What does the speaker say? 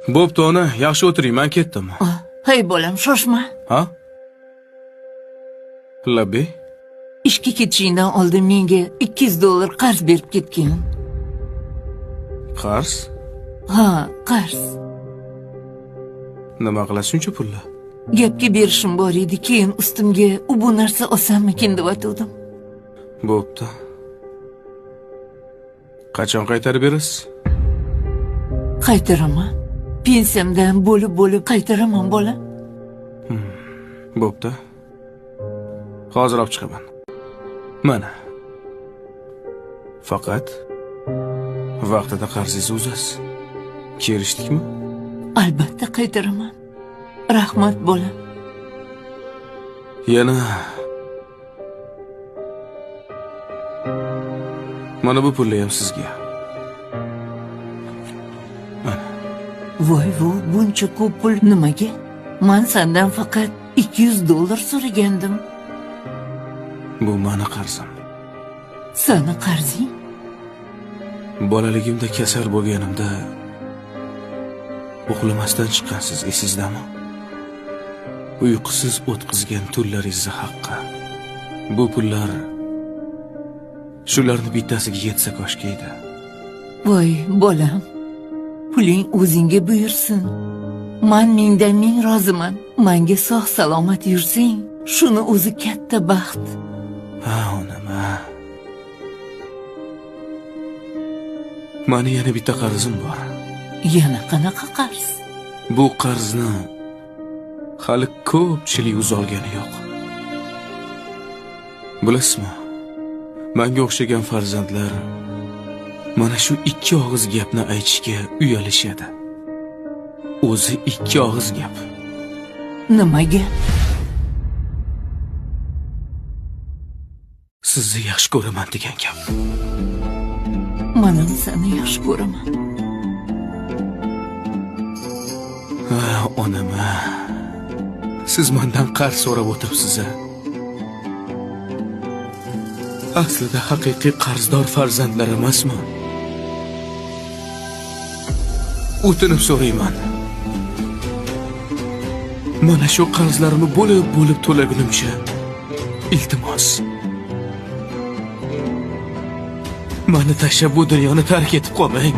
Bo'pti ona, yaxshi o'tiring, men ketdim. Hey bolam, shoshma. Ha? Labbi? Ishga ketishingdan oldin menga $200 qarz berib ketgin. Qarz? Ha, qarz. Nima qilasiz shuncha pulni? Gapga berishim bor edi, keyin ustimga bu narsa osanmikin deb aytdim. Bo'pti. Qachon qaytarib berasiz? Qaytaraman. Pensiyamdan bo'lib qaytaraman bola. Bo'pti. Hozir olib chiqaman. Mana. Faqat vaqtida qarzingizni uzasiz. Kelishdikmi? Albatta qaytaraman. Rahmat bola. Yana mana bu pulni ham sizga. Voy, buncha ko'p pul nimaga? Men sendan faqat $200 so'ragandim. Bu meni qarzim. Seni qarzing? Bolaligimda kasal bo'lganimda uxlamasdan chiqqansiz, esizdami? Uyqusiz o'tkazgan tunlaringiz haqqi. Bu pullar shularni bittasiga yetsa koshki edi. Voy bolam, puling o'zingga buyursin. Men mingdan ming roziman. Menga sog' salomat yursang, shuni o'zi katta baxt. Ha, onama. Meni yana bitta qarzim bor. Yana qanaqa qarz? Bu qarzni hali ko'pchilik uzolgani yo'q. Bilasizmi? Menga o'xshagan farzandlar mana shu ikki og'iz gapni aytishga uyalishadi. O'zi ikki og'iz gap. Nimaga? Sizni yaxshi ko'raman degan gap. Men ham seni yaxshi ko'raman. Onama, siz mendan qarz so'rab o'tibsiz. Aslida haqiqiy qarzdor farzandlar emasmi? O'tinib so'rayman. Mana shu qarzlarimni bo'lib to'lagunimcha, iltimos, meni tashlab bu dunyoni tark etib qolmang.